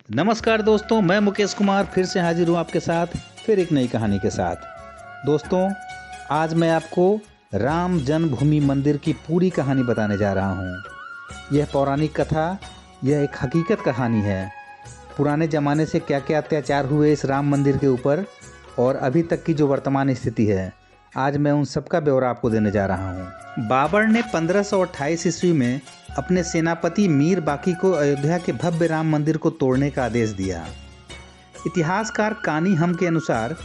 नमस्कार दोस्तों, मैं मुकेश कुमार फिर से हाजिर हूँ आपके साथ फिर एक नई कहानी के साथ। दोस्तों, आज मैं आपको राम जन्मभूमि मंदिर की पूरी कहानी बताने जा रहा हूँ। यह पौराणिक कथा, यह एक हकीकत कहानी है। पुराने ज़माने से क्या क्या अत्याचार हुए इस राम मंदिर के ऊपर और अभी तक की जो वर्तमान स्थिति है, आज मैं उन सब का ब्यौरा आपको देने जा रहा हूँ। बाबर ने 1528 ईस्वी में अपने सेनापति मीर बाकी को अयोध्या के भव्य राम मंदिर को तोड़ने का आदेश दिया। इतिहासकार कानी हम के अनुसार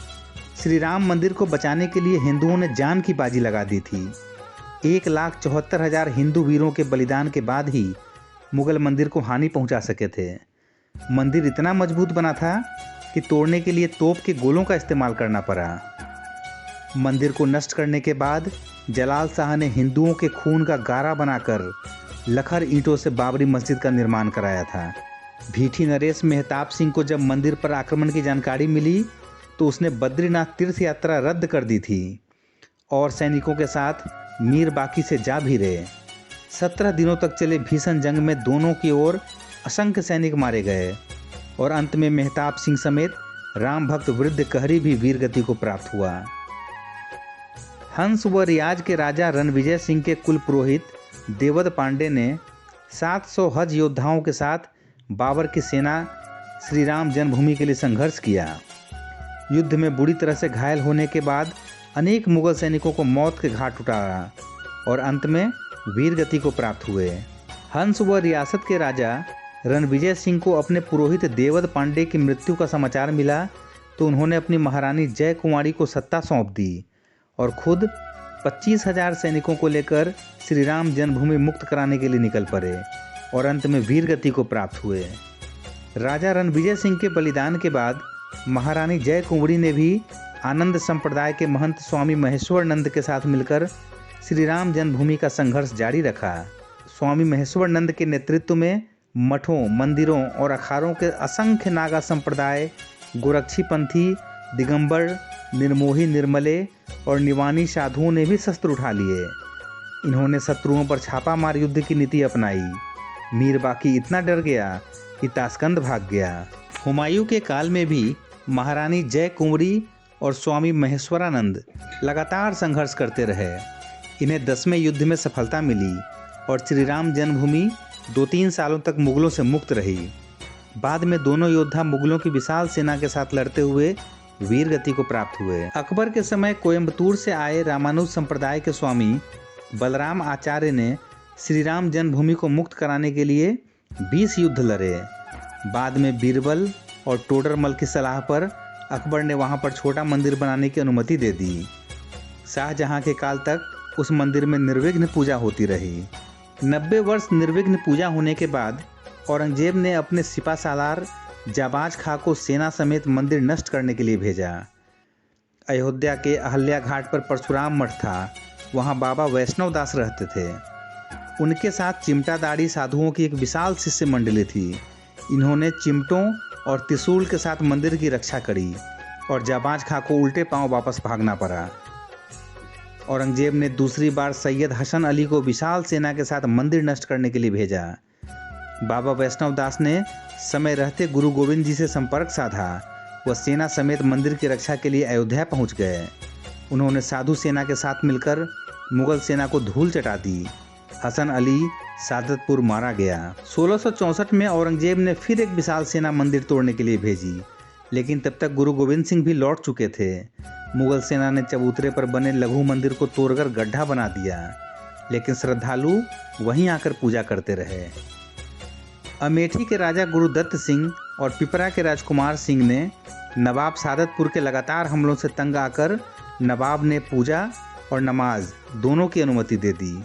श्री राम मंदिर को बचाने के लिए हिंदुओं ने जान की बाजी लगा दी थी। 1,74,000 हिंदू वीरों के बलिदान के बाद ही मुगल मंदिर को हानि पहुंचा सके थे। मंदिर इतना मजबूत बना था कि तोड़ने के लिए तोप के गोलों का इस्तेमाल करना पड़ा। मंदिर को नष्ट करने के बाद जलाल शाह ने हिंदुओं के खून का गारा बनाकर लखर ईंटों से बाबरी मस्जिद का निर्माण कराया था। भीठी नरेश मेहताब सिंह को जब मंदिर पर आक्रमण की जानकारी मिली तो उसने बद्रीनाथ तीर्थ यात्रा रद्द कर दी थी और सैनिकों के साथ मीर बाकी से जा भी रहे। 17 दिनों तक चले भीषण जंग में दोनों की ओर असंख्य सैनिक मारे गए और अंत में मेहताब सिंह समेत राम भक्त वृद्ध कहरी भी वीरगति को प्राप्त हुआ। हंस व रियाज के राजा रणविजय सिंह के कुल पुरोहित देवद पांडे ने 700 हज योद्धाओं के साथ बाबर की सेना श्री राम जन्मभूमि के लिए संघर्ष किया। युद्ध में बुरी तरह से घायल होने के बाद अनेक मुगल सैनिकों को मौत के घाट उतारा और अंत में वीरगति को प्राप्त हुए। हंस व रियासत के राजा रणविजय सिंह को अपने पुरोहित देवद पांडे की मृत्यु का समाचार मिला तो उन्होंने अपनी महारानी जय कुमारी को सत्ता सौंप दी और खुद 25,000 सैनिकों को लेकर श्री राम जन्मभूमि मुक्त कराने के लिए निकल पड़े और अंत में वीरगति को प्राप्त हुए। राजा रणविजय सिंह के बलिदान के बाद महारानी जय कुंवरी ने भी आनंद संप्रदाय के महंत स्वामी महेश्वर नंद के साथ मिलकर श्री राम जन्मभूमि का संघर्ष जारी रखा। स्वामी महेश्वर नंद के नेतृत्व में मठों, मंदिरों और अखाड़ों के असंख्य नागा संप्रदाय, गोरक्षी पंथी, दिगंबर, निर्मोही, निर्मले और निवानी साधुओं ने भी शस्त्र उठा लिए। इन्होंने शत्रुओं पर छापामार युद्ध की नीति अपनाई। मीर बाकी इतना डर गया कि ताशकंद भाग गया। हुमायूं के काल में भी महारानी जय कुंवरी और स्वामी महेश्वरानंद लगातार संघर्ष करते रहे। इन्हें 10वें युद्ध में सफलता मिली और श्री राम जन्मभूमि 2-3 सालों तक मुगलों से मुक्त रही। बाद में दोनों योद्धा मुगलों की विशाल सेना के साथ लड़ते हुए वीरगति को प्राप्त हुए। अकबर के समय कोयम्बतूर से आए रामानुज संप्रदाय के स्वामी बलराम आचार्य ने श्री राम जन्मभूमि को मुक्त कराने के लिए 20 युद्ध लड़े। बाद में बीरबल और टोडरमल की सलाह पर अकबर ने वहां पर छोटा मंदिर बनाने की अनुमति दे दी। शाहजहां के काल तक उस मंदिर में निर्विघ्न पूजा होती रही। 90 वर्ष निर्विघ्न पूजा होने के बाद औरंगजेब ने अपने सिपा सालार जाबाज खां को सेना समेत मंदिर नष्ट करने के लिए भेजा। अयोध्या के अहल्या घाट पर परशुराम मठ था, वहां बाबा वैष्णव दास रहते थे। उनके साथ चिमटादाड़ी साधुओं की एक विशाल शिष्य मंडली थी। इन्होंने चिमटों और त्रिशूल के साथ मंदिर की रक्षा करी और जाबाज खां को उल्टे पांव वापस भागना पड़ा। औरंगजेब ने दूसरी बार सैयद हसन अली को विशाल सेना के साथ मंदिर नष्ट करने के लिए भेजा। बाबा वैष्णव दास ने समय रहते गुरु गोविंद जी से संपर्क साधा। वह सेना समेत मंदिर की रक्षा के लिए अयोध्या पहुंच गए। उन्होंने साधु सेना के साथ मिलकर मुगल सेना को धूल चटा दी। हसन अली सादतपुर मारा गया। 1664 में औरंगजेब ने फिर एक विशाल सेना मंदिर तोड़ने के लिए भेजी, लेकिन तब तक गुरु गोविंद सिंह भी लौट चुके थे। मुगल सेना ने चबूतरे पर बने लघु मंदिर को तोड़कर गड्ढा बना दिया, लेकिन श्रद्धालु वहीं आकर पूजा करते रहे। अमेठी के राजा गुरुदत्त सिंह और पिपरा के राजकुमार सिंह ने नवाब सादतपुर के लगातार हमलों से तंग आकर नवाब ने पूजा और नमाज दोनों की अनुमति दे दी।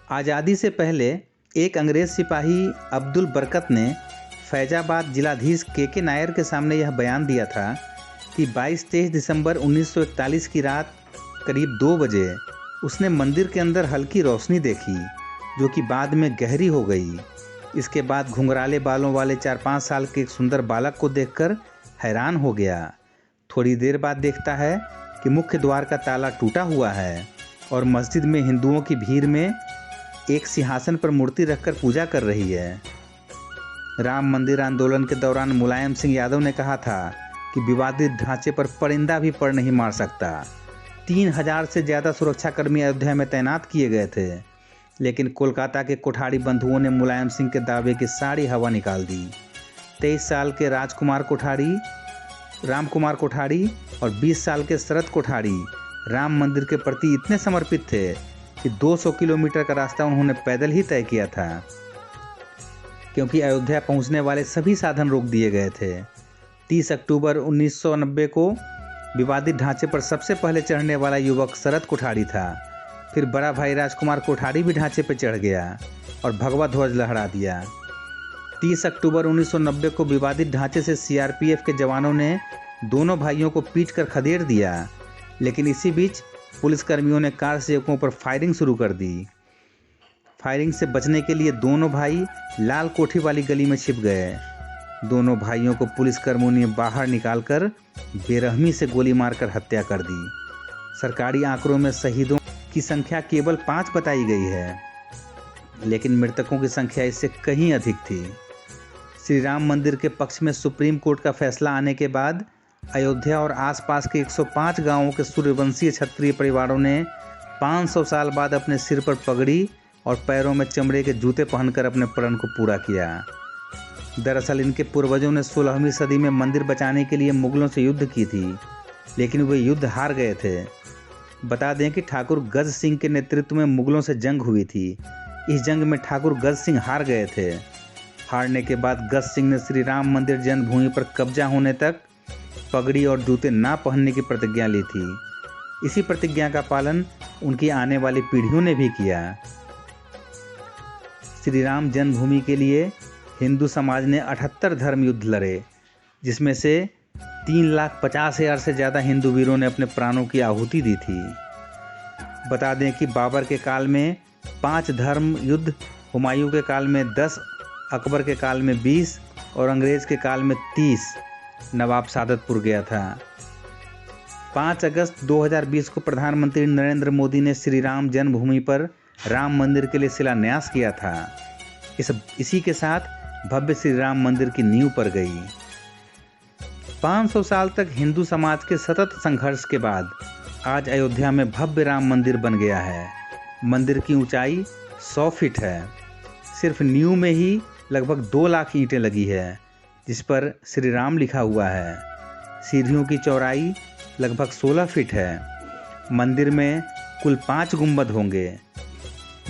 आज़ादी से पहले एक अंग्रेज सिपाही अब्दुल बरकत ने फैजाबाद जिलाधीश के नायर के सामने यह बयान दिया था कि 22-23 दिसंबर 1941 की रात करीब 2 बजे उसने मंदिर के अंदर हल्की रोशनी देखी, जो कि बाद में गहरी हो गई। इसके बाद घुंघराले बालों वाले 4-5 साल के एक सुंदर बालक को देखकर हैरान हो गया। थोड़ी देर बाद देखता है कि मुख्य द्वार का ताला टूटा हुआ है और मस्जिद में हिंदुओं की भीड़ में एक सिंहासन पर मूर्ति रखकर पूजा कर रही है। राम मंदिर आंदोलन के दौरान मुलायम सिंह यादव ने कहा था कि विवादित ढांचे पर परिंदा भी पर नहीं मार सकता। 3000 से ज़्यादा सुरक्षाकर्मी अयोध्या में तैनात किए गए थे, लेकिन कोलकाता के कोठारी बंधुओं ने मुलायम सिंह के दावे की सारी हवा निकाल दी। 23 साल के राम कुमार कोठारी और 20 साल के शरद कोठारी राम मंदिर के प्रति इतने समर्पित थे कि 200 किलोमीटर का रास्ता उन्होंने पैदल ही तय किया था, क्योंकि अयोध्या पहुंचने वाले सभी साधन रोक दिए गए थे। 30 अक्टूबर 1990 को विवादित ढांचे पर सबसे पहले चढ़ने वाला युवक शरद कोठारी था। फिर बड़ा भाई राजकुमार कोठारी भी ढांचे पर चढ़ गया और भगवा ध्वज लहरा दिया। 30 अक्टूबर 1990 को विवादित ढांचे से सीआरपीएफ के जवानों ने दोनों भाइयों को पीट कर खदेड़ दिया, लेकिन इसी बीच पुलिसकर्मियों ने कार सेवकों पर फायरिंग शुरू कर दी। फायरिंग से बचने के लिए दोनों भाई लाल कोठी वाली गली में छिप गए। दोनों भाइयों को पुलिसकर्मियों ने बाहर निकालकर बेरहमी से गोली मारकर हत्या कर दी। सरकारी आंकड़ों में शहीदों की संख्या केवल 5 बताई गई है, लेकिन मृतकों की संख्या इससे कहीं अधिक थी। श्री राम मंदिर के पक्ष में सुप्रीम कोर्ट का फैसला आने के बाद अयोध्या और आसपास के 105 गांवों के सूर्यवंशीय क्षत्रिय परिवारों ने 500 साल बाद अपने सिर पर पगड़ी और पैरों में चमड़े के जूते पहनकर अपने प्रण को पूरा किया। दरअसल इनके पूर्वजों ने 16वीं सदी में मंदिर बचाने के लिए मुगलों से युद्ध की थी, लेकिन वे युद्ध हार गए थे। बता दें कि ठाकुर गज सिंह के नेतृत्व में मुगलों से जंग हुई थी। इस जंग में ठाकुर गज सिंह हार गए थे। हारने के बाद गज सिंह ने श्री राम मंदिर जन्मभूमि पर कब्जा होने तक पगड़ी और जूते ना पहनने की प्रतिज्ञा ली थी। इसी प्रतिज्ञा का पालन उनकी आने वाली पीढ़ियों ने भी किया। श्री राम जन्मभूमि के लिए हिंदू समाज ने 78 धर्म युद्ध लड़े, जिसमें से 3,50,000 से ज़्यादा हिंदू वीरों ने अपने प्राणों की आहुति दी थी। बता दें कि बाबर के काल में 5 धर्म युद्ध, हुमायूं के काल में 10, अकबर के काल में 20 और अंग्रेज़ के काल में 30 नवाब सादतपुर गया था। 5 अगस्त 2020 को प्रधानमंत्री नरेंद्र मोदी ने श्री राम जन्मभूमि पर राम मंदिर के लिए शिलान्यास किया था। इसी के साथ भव्य श्री राम मंदिर की नींव पर गई। 500 साल तक हिंदू समाज के सतत संघर्ष के बाद आज अयोध्या में भव्य राम मंदिर बन गया है। मंदिर की ऊंचाई 100 फीट है। सिर्फ नींव में ही लगभग 2 लाख ईंटें लगी है, जिस पर श्री राम लिखा हुआ है। सीढ़ियों की चौड़ाई लगभग 16 फीट है। मंदिर में कुल 5 गुंबद होंगे।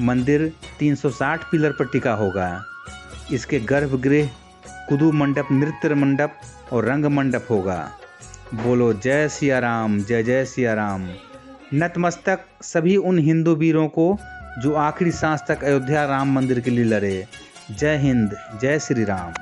मंदिर 360 पिलर पर टिका होगा। इसके गर्भगृह, कुदू मंडप, नृत्य मंडप और रंग मंडप होगा। बोलो जय सिया राम, जय जय सिया राम। नतमस्तक सभी उन हिंदू वीरों को जो आखिरी सांस तक अयोध्या राम मंदिर के लिए लड़े। जय हिंद, जय श्री राम।